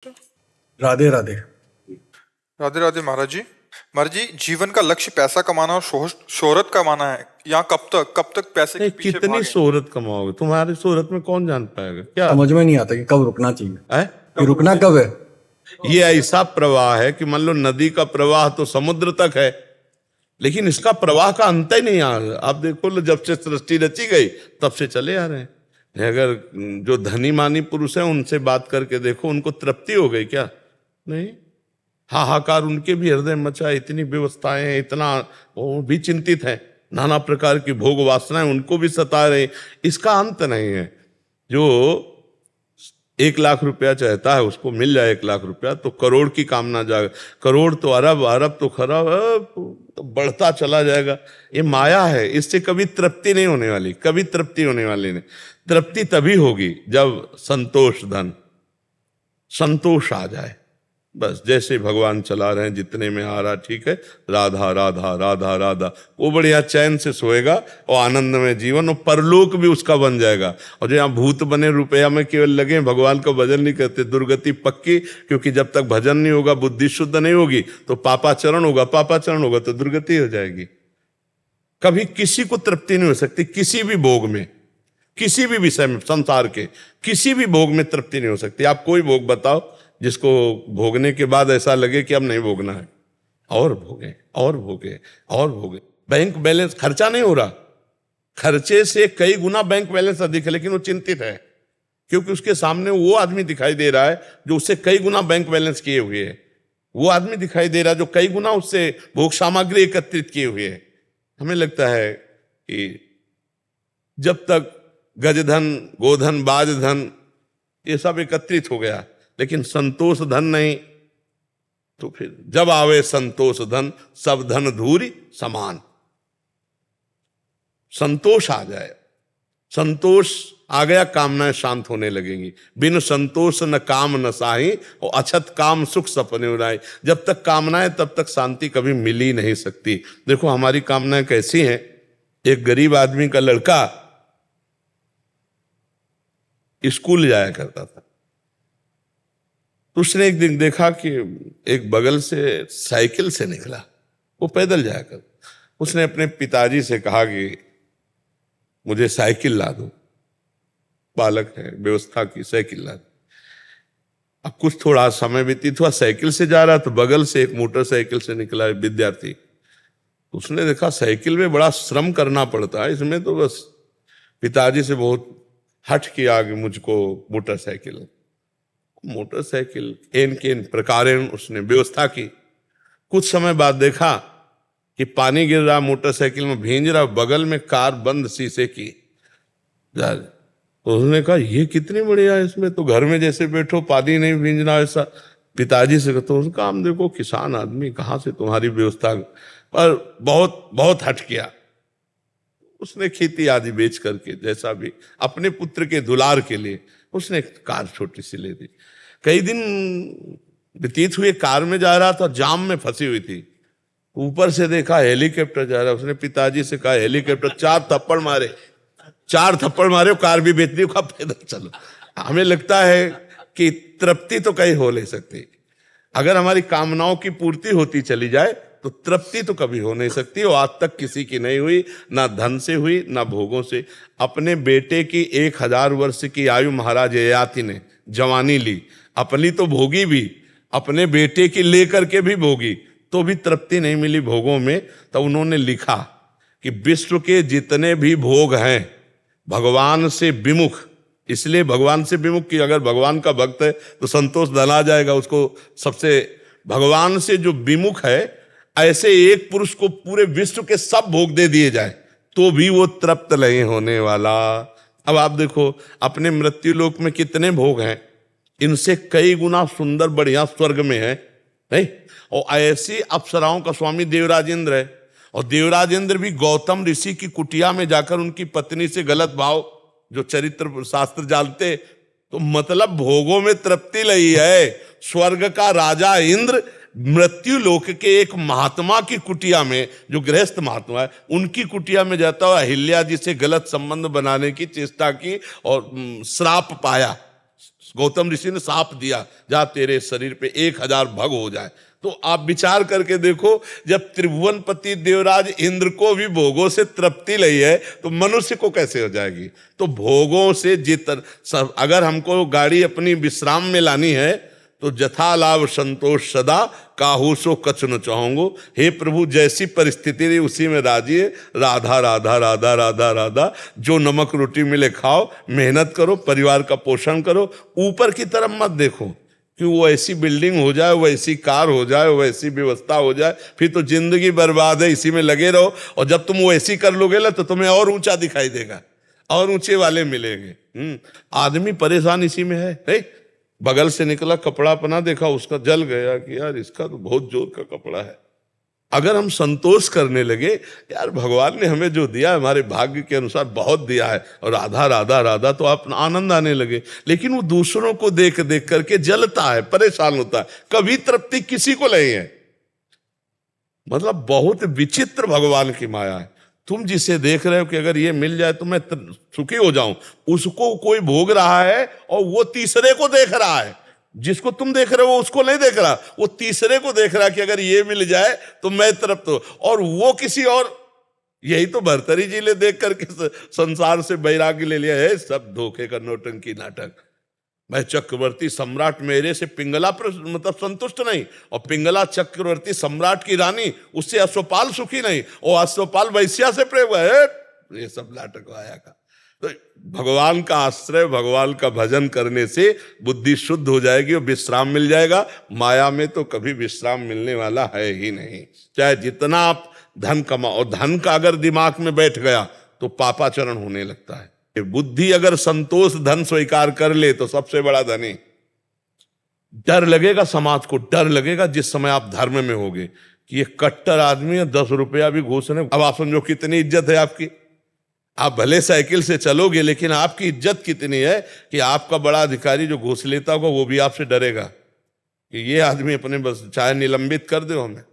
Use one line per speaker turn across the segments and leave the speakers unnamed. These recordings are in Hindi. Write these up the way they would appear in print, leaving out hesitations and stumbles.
राधे राधे।
राधे राधे महाराज जी। महाराज जी, जीवन का लक्ष्य पैसा कमाना और शोहरत कमाना है। यहाँ कब तक पैसे के पीछे
कितनी
भागें?
शोहरत कमाओगे? तुम्हारी शोहरत में कौन जान पाएगा क्या
समझ में नहीं आता कि कब रुकना चाहिए,
है?
कि रुकना कब है।
ये ऐसा प्रवाह है कि मान लो नदी का प्रवाह तो समुद्र तक है, लेकिन इसका प्रवाह का अंत ही नहीं आ रहा। आप देखो लो, जब से सृष्टि रची गई तब से चले आ रहे हैं। अगर जो धनी मानी पुरुष हैं उनसे बात करके देखो, उनको तृप्ति हो गई क्या? नहीं। हाहाकार उनके भी हृदय मचा, इतनी व्यवस्थाएं हैं, इतना वो भी चिंतित है, नाना प्रकार की भोग वासनाएं उनको भी सता रहे। इसका अंत नहीं है। जो 1,00,000 रुपया चाहता है उसको मिल जाए 1,00,000 रुपया तो करोड़ की कामना जाएगा, करोड़ तो अरब, अरब तो खरब, तो बढ़ता चला जाएगा। ये माया है, इससे कभी तृप्ति नहीं होने वाली, कभी तृप्ति होने वाली नहीं। तृप्ति तभी होगी जब संतोष धन, संतोष आ जाए। बस जैसे भगवान चला रहे हैं, जितने में आ रहा ठीक है, राधा राधा राधा राधा, वो बढ़िया चैन से सोएगा और आनंद में जीवन, और परलोक भी उसका बन जाएगा। और जो यहाँ भूत बने रुपया में केवल लगे, भगवान का भजन नहीं करते, दुर्गति पक्की। क्योंकि जब तक भजन नहीं होगा, बुद्धि शुद्ध नहीं होगी, तो पापाचरण होगा, पापाचरण होगा तो दुर्गति हो जाएगी। कभी किसी को तृप्ति नहीं हो सकती, किसी भी भोग में, किसी भी विषय में, संसार के किसी भी भोग में तृप्ति नहीं हो सकती। आप कोई भोग बताओ जिसको भोगने के बाद ऐसा लगे कि अब नहीं भोगना है, और भोगे और भोगे और भोगे। बैंक बैलेंस, खर्चा नहीं हो रहा, खर्चे से कई गुना बैंक बैलेंस अधिक है, लेकिन वो चिंतित है क्योंकि उसके सामने वो आदमी दिखाई दे रहा है जो उससे कई गुना बैंक बैलेंस किए हुए है। वो आदमी दिखाई दे रहा है जो कई गुना उससे भोग सामग्री एकत्रित किए हुए है। हमें लगता है कि जब तक गजधन, गोधन, बाजधन ये सब एकत्रित हो गया, लेकिन संतोष धन नहीं, तो फिर जब आवे संतोष धन, सब धन धूरी समान। संतोष आ जाए, संतोष आ गया, कामनाएं शांत होने लगेंगी। बिन संतोष न काम न साही, और अछत काम सुख सपने उड़ाए। जब तक कामनाएं तब तक शांति कभी मिल ही नहीं सकती। देखो हमारी कामनाएं कैसी हैं। एक गरीब आदमी का लड़का स्कूल जाया करता था, तो उसने एक दिन देखा कि एक बगल से साइकिल से निकला, वो पैदल जाया कर। उसने अपने पिताजी से कहा कि मुझे साइकिल ला दो, बालक है, व्यवस्था की, साइकिल ला दो। अब कुछ थोड़ा समय व्यतीत हुआ, साइकिल से जा रहा, तो बगल से एक मोटरसाइकिल से निकला विद्यार्थी। उसने देखा साइकिल में बड़ा श्रम करना पड़ता है, इसमें तो बस पिताजी से बहुत हट किया कि मुझको मोटरसाइकिल। मोटरसाइकिल एन के एन प्रकारेण उसने व्यवस्था की। कुछ समय बाद देखा कि पानी गिर रहा, मोटरसाइकिल में भींज रहा, बगल में कार बंद शीशे की। तो उसने कहा ये कितनी बढ़िया है, इसमें तो घर में जैसे बैठो, पानी नहीं भींजना ऐसा। पिताजी से कहते उसका काम देखो, किसान आदमी, कहाँ से तुम्हारी व्यवस्था, पर बहुत बहुत हट किया। उसने खेती आदि बेच करके जैसा भी अपने पुत्र के दुलार के लिए उसने एक कार छोटी सी ले दी। कई दिन व्यतीत हुए, कार में जा रहा था, जाम में फंसी हुई थी। ऊपर से देखा हेलीकॉप्टर जा रहा। उसने पिताजी से कहा हेलीकॉप्टर, 4 थप्पड़ मारे, 4 थप्पड़ मारे, कार भी बेच दी, कहा पैदल चलो। हमें लगता है कि तृप्ति तो कहीं हो नहीं सकती। अगर हमारी कामनाओं की पूर्ति होती चली जाए तो तृप्ति तो कभी हो नहीं सकती, और आज तक किसी की नहीं हुई, ना धन से हुई ना भोगों से। अपने बेटे की 1000 वर्ष की आयु महाराज ययाति ने जवानी ली, अपनी तो भोगी भी, अपने बेटे की लेकर के भी भोगी, तो भी तृप्ति नहीं मिली भोगों में। तो उन्होंने लिखा कि विश्व के जितने भी भोग हैं भगवान से विमुख, इसलिए भगवान से विमुख कि अगर भगवान का भक्त है तो संतोष धन आ जाएगा उसको। सबसे भगवान से जो विमुख है, ऐसे एक पुरुष को पूरे विश्व के सब भोग दे दिए जाए तो भी वो तृप्त नहीं होने वाला। अब आप देखो अपने मृत्यु लोक में कितने भोग हैं, इनसे कई गुना सुंदर बढ़िया स्वर्ग में है, नहीं? और ऐसी अप्सराओं का स्वामी देवराजेंद्र है, और देवराजेंद्र भी गौतम ऋषि की कुटिया में जाकर उनकी पत्नी से गलत भाव, जो चरित्र शास्त्र जानते, तो मतलब भोगों में तृप्ति लई है। स्वर्ग का राजा इंद्र मृत्यु लोक के एक महात्मा की कुटिया में, जो गृहस्थ महात्मा है, उनकी कुटिया में जाता हुआ अहिल्या जी से गलत संबंध बनाने की चेष्टा की और श्राप पाया। गौतम ऋषि ने साप दिया, जा तेरे शरीर पे 1000 भग हो जाए। तो आप विचार करके देखो, जब त्रिभुवनपति देवराज इंद्र को भी भोगों से तृप्ति लई है तो मनुष्य को कैसे हो जाएगी। तो भोगों से अगर हमको गाड़ी अपनी विश्राम में लानी है तो जथा लाभ संतोष सदा, काहू सो कछु न चाहूंगो। हे प्रभु, जैसी परिस्थिति रही उसी में राजी है। राधा राधा राधा राधा राधा, जो नमक रोटी मिले खाओ, मेहनत करो, परिवार का पोषण करो, ऊपर की तरफ मत देखो कि वो ऐसी बिल्डिंग हो जाए, वो ऐसी कार हो जाए, वो ऐसी व्यवस्था हो जाए, फिर तो जिंदगी बर्बाद है, इसी में लगे रहो। और जब तुम वो ऐसी कर लोगे ना तो तुम्हें और ऊंचा दिखाई देगा, और ऊंचे वाले मिलेंगे। आदमी परेशान इसी में है। बगल से निकला कपड़ा अपना देखा, उसका जल गया कि यार इसका तो बहुत जोर का कपड़ा है। अगर हम संतोष करने लगे, यार भगवान ने हमें जो दिया हमारे भाग्य के अनुसार बहुत दिया है, और राधा राधा राधा तो आप आनंद आने लगे। लेकिन वो दूसरों को देख देख करके जलता है, परेशान होता है, कभी तृप्ति किसी को नहीं है। मतलब बहुत विचित्र भगवान की माया है। तुम जिसे देख रहे हो कि अगर ये मिल जाए तो मैं सुखी हो जाऊं, उसको कोई भोग रहा है और वो तीसरे को देख रहा है। जिसको तुम देख रहे हो वो उसको नहीं देख रहा, वो तीसरे को देख रहा कि अगर ये मिल जाए तो मैं तृप्त हो, और वो किसी और। यही तो भर्तरी जी ने देख करके संसार से वैराग्य ले लिया है। सब धोखे का नौटंकी नाटक। मैं चक्रवर्ती सम्राट, मेरे से पिंगला मतलब संतुष्ट नहीं, और पिंगला चक्रवर्ती सम्राट की रानी, उससे अश्वपाल सुखी नहीं, और अश्वपाल वैश्या से प्रेम है। ये सब नाटक आया का। तो भगवान का आश्रय, भगवान का भजन करने से बुद्धि शुद्ध हो जाएगी और विश्राम मिल जाएगा। माया में तो कभी विश्राम मिलने वाला है ही नहीं। चाहे जितना आप धन कमाओ, धन का अगर दिमाग में बैठ गया तो पापाचरण होने लगता है। बुद्धि अगर संतोष धन स्वीकार कर ले तो सबसे बड़ा धनी। डर लगेगा समाज को, डर लगेगा जिस समय आप धर्म में होगे कि ये कट्टर आदमी है, 10 रुपया भी घूस रहे। अब आप समझो कितनी इज्जत है आपकी। आप भले साइकिल से चलोगे लेकिन आपकी इज्जत कितनी है कि आपका बड़ा अधिकारी जो घूस लेता होगा वो भी आपसे डरेगा कि ये आदमी अपने बस चाहे निलंबित कर दो हमें,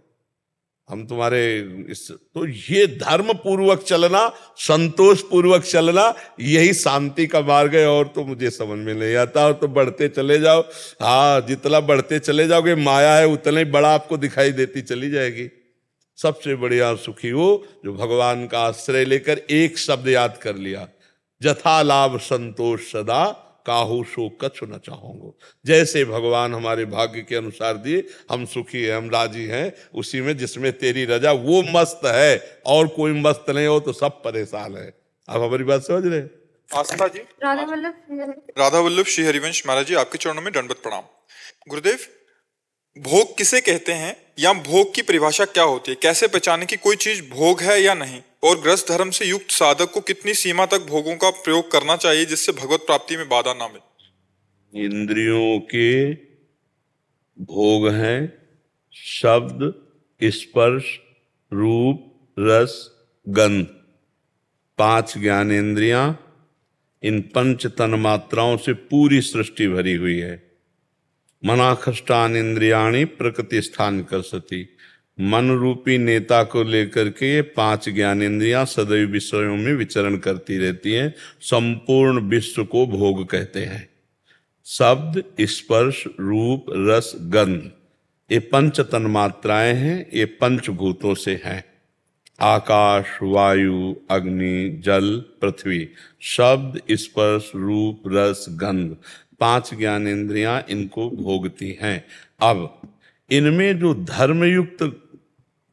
हम तुम्हारे तो ये धर्म पूर्वक चलना, संतोष पूर्वक चलना, यही शांति का मार्ग है। और तो मुझे समझ में नहीं आता। और तो बढ़ते चले जाओ, हाँ जितना बढ़ते चले जाओगे माया है उतना ही बड़ा आपको दिखाई देती चली जाएगी। सबसे बढ़िया सुखी हो जो भगवान का आश्रय लेकर एक शब्द याद कर लिया, जथा लाभ संतोष सदा, काहू सो कछु न चाहूंगो। जैसे भगवान हमारे भाग्य के अनुसार दिए, हम सुखी हैं, हम राजी हैं उसी में जिसमें तेरी रजा। वो मस्त है और कोई मस्त नहीं हो तो सब परेशान है। आप हमारी बात समझ रहे हैं?
आस्था जी, राधा वल्लभ श्री हरिवंश महाराज जी, आपके चरणों में दंडवत प्रणाम। गुरुदेव, भोग किसे कहते हैं या भोग की परिभाषा क्या होती है? कैसे पहचाने कि कोई चीज भोग है या नहीं? और गृहस्थ धर्म से युक्त साधक को कितनी सीमा तक भोगों का प्रयोग करना चाहिए जिससे भगवत प्राप्ति में बाधा ना मिले?
इंद्रियों के भोग हैं शब्द, स्पर्श, रूप, रस, गंध। 5 ज्ञानेंद्रियां, इन 5 तन्मात्राओं से पूरी सृष्टि भरी हुई है। मनाखष्टान इंद्रियाणी प्रकृति स्थान कर सती। मन रूपी नेता को लेकर के ये 5 ज्ञानेंद्रियां सदैव विषयों में विचरण करती रहती हैं। संपूर्ण विश्व को भोग कहते हैं। शब्द, स्पर्श, रूप, रस, गंध, ये 5 तन्मात्राएं हैं। ये 5 भूतों से हैं। आकाश, वायु, अग्नि, जल, पृथ्वी। शब्द, स्पर्श, रूप, रस, गंध, 5 ज्ञानेंद्रियां इनको भोगती हैं। अब इनमें जो धर्मयुक्त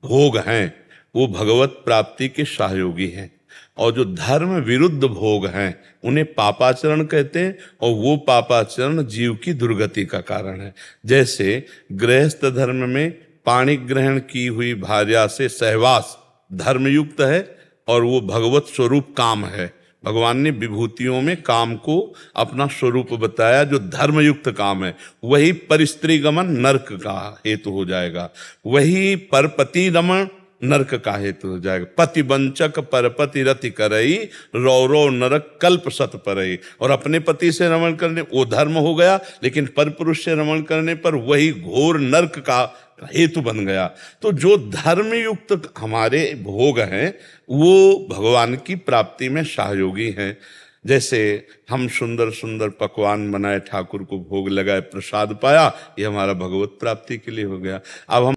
भोग हैं वो भगवत प्राप्ति के सहयोगी हैं, और जो धर्म विरुद्ध भोग हैं उन्हें पापाचरण कहते हैं, और वो पापाचरण जीव की दुर्गति का कारण है। जैसे गृहस्थ धर्म में पाणी ग्रहण की हुई भार्या से सहवास धर्मयुक्त है, और वो भगवत स्वरूप काम है। भगवान ने विभूतियों में काम को अपना स्वरूप बताया जो धर्मयुक्त काम है। वही परिस्त्री गमन नरक का हेतु हो जाएगा, वही परपति रमण नरक का हेतु हो जाएगा। पति वंचक परपति रति करई, रौरव नरक कल्प सत परई। और अपने पति से रमण करने वो धर्म हो गया, लेकिन परपुरुष से रमण करने पर वही घोर नरक का हेतु बन गया। तो जो धर्मयुक्त हमारे भोग हैं वो भगवान की प्राप्ति में सहयोगी हैं। जैसे हम सुंदर सुंदर पकवान बनाए, ठाकुर को भोग लगाए, प्रसाद पाया, ये हमारा भगवत प्राप्ति के लिए हो गया। अब हम